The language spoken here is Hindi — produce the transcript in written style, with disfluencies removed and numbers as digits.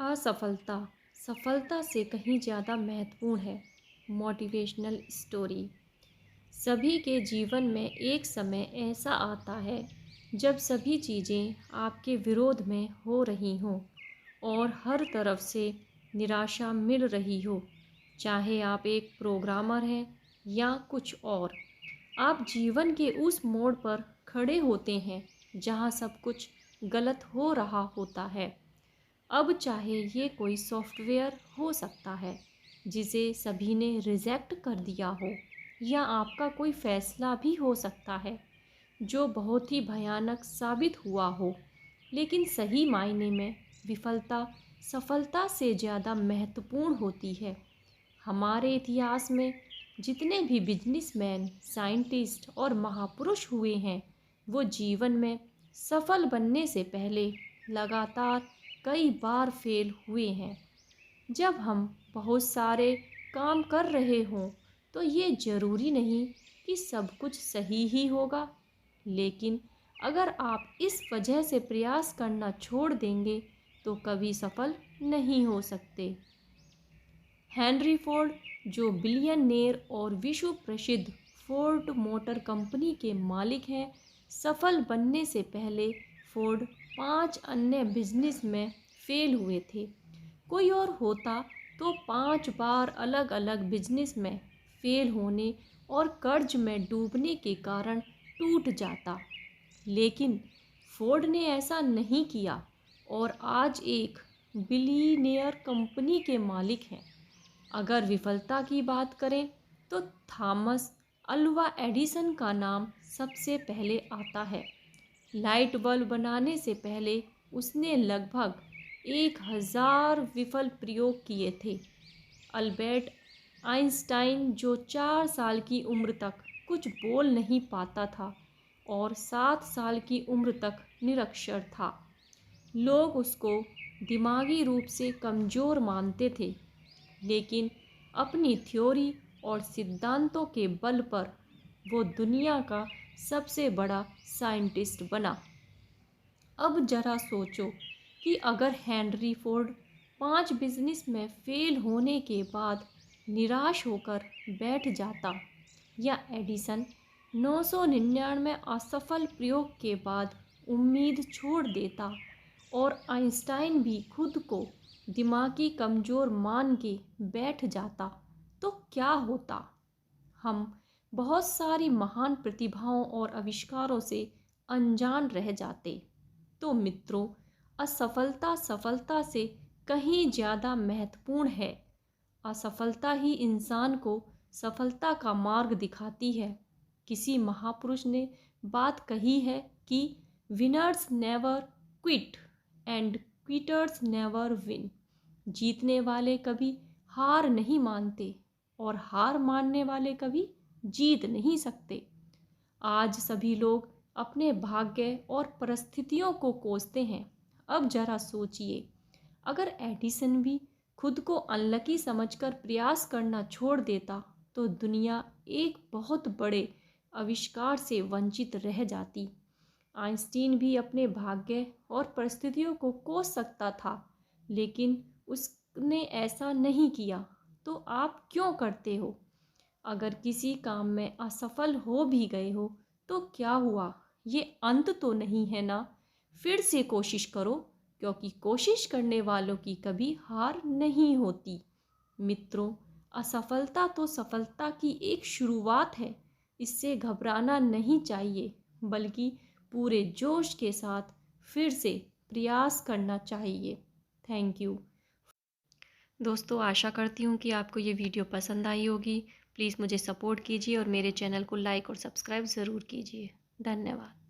असफलता सफलता से कहीं ज़्यादा महत्वपूर्ण है। Motivational story. सभी के जीवन में एक समय ऐसा आता है जब सभी चीज़ें आपके विरोध में हो रही हों और हर तरफ से निराशा मिल रही हो। चाहे आप एक प्रोग्रामर हैं या कुछ और, आप जीवन के उस मोड़ पर खड़े होते हैं जहां सब कुछ गलत हो रहा होता है। अब चाहे ये कोई सॉफ्टवेयर हो सकता है जिसे सभी ने रिजेक्ट कर दिया हो, या आपका कोई फ़ैसला भी हो सकता है जो बहुत ही भयानक साबित हुआ हो। लेकिन सही मायने में विफलता सफलता से ज़्यादा महत्वपूर्ण होती है। हमारे इतिहास में जितने भी बिजनेसमैन, साइंटिस्ट और महापुरुष हुए हैं, वो जीवन में सफल बनने से पहले लगातार कई बार फेल हुए हैं। जब हम बहुत सारे काम कर रहे हों तो ये ज़रूरी नहीं कि सब कुछ सही ही होगा, लेकिन अगर आप इस वजह से प्रयास करना छोड़ देंगे तो कभी सफल नहीं हो सकते। हेनरी फोर्ड, जो बिलियनेयर और विश्व प्रसिद्ध फोर्ड मोटर कंपनी के मालिक हैं, सफल बनने से पहले फोर्ड 5 अन्य बिजनेस में फेल हुए थे। कोई और होता तो 5 बार अलग अलग बिजनेस में फेल होने और कर्ज में डूबने के कारण टूट जाता। लेकिन फोर्ड ने ऐसा नहीं किया और आज एक बिलियनियर कंपनी के मालिक हैं। अगर विफलता की बात करें तो थॉमस अल्वा एडिसन का नाम सबसे पहले आता है। लाइट बल्ब बनाने से पहले उसने लगभग 1000 विफल प्रयोग किए थे। अल्बर्ट आइंस्टाइन, जो 4 साल की उम्र तक कुछ बोल नहीं पाता था और 7 साल की उम्र तक निरक्षर था, लोग उसको दिमागी रूप से कमज़ोर मानते थे, लेकिन अपनी थ्योरी और सिद्धांतों के बल पर वो दुनिया का सबसे बड़ा साइंटिस्ट बना। अब जरा सोचो कि अगर हेनरी फोर्ड 5 बिजनेस में फेल होने के बाद निराश होकर बैठ जाता, या एडिसन 999 असफल प्रयोग के बाद उम्मीद छोड़ देता, और आइंस्टाइन भी खुद को दिमागी कमज़ोर मान के बैठ जाता, तो क्या होता? हम बहुत सारी महान प्रतिभाओं और आविष्कारों से अनजान रह जाते। तो मित्रों, असफलता सफलता से कहीं ज़्यादा महत्वपूर्ण है। असफलता ही इंसान को सफलता का मार्ग दिखाती है। किसी महापुरुष ने बात कही है कि winners never quit and quitters never win. जीतने वाले कभी हार नहीं मानते और हार मानने वाले कभी जीत नहीं सकते। आज सभी लोग अपने भाग्य और परिस्थितियों को कोसते हैं। अब जरा सोचिए, अगर एडिसन भी खुद को अनलकी समझकर प्रयास करना छोड़ देता तो दुनिया एक बहुत बड़े आविष्कार से वंचित रह जाती। आइंस्टीन भी अपने भाग्य और परिस्थितियों को कोस सकता था, लेकिन उसने ऐसा नहीं किया। तो आप क्यों करते हो? अगर किसी काम में असफल हो भी गए हो तो क्या हुआ, ये अंत तो नहीं है ना। फिर से कोशिश करो, क्योंकि कोशिश करने वालों की कभी हार नहीं होती। मित्रों, असफलता तो सफलता की एक शुरुआत है। इससे घबराना नहीं चाहिए, बल्कि पूरे जोश के साथ फिर से प्रयास करना चाहिए। थैंक यू दोस्तों, आशा करती हूँ कि आपको ये वीडियो पसंद आई होगी। प्लीज़ मुझे सपोर्ट कीजिए और मेरे चैनल को लाइक और सब्सक्राइब ज़रूर कीजिए। धन्यवाद।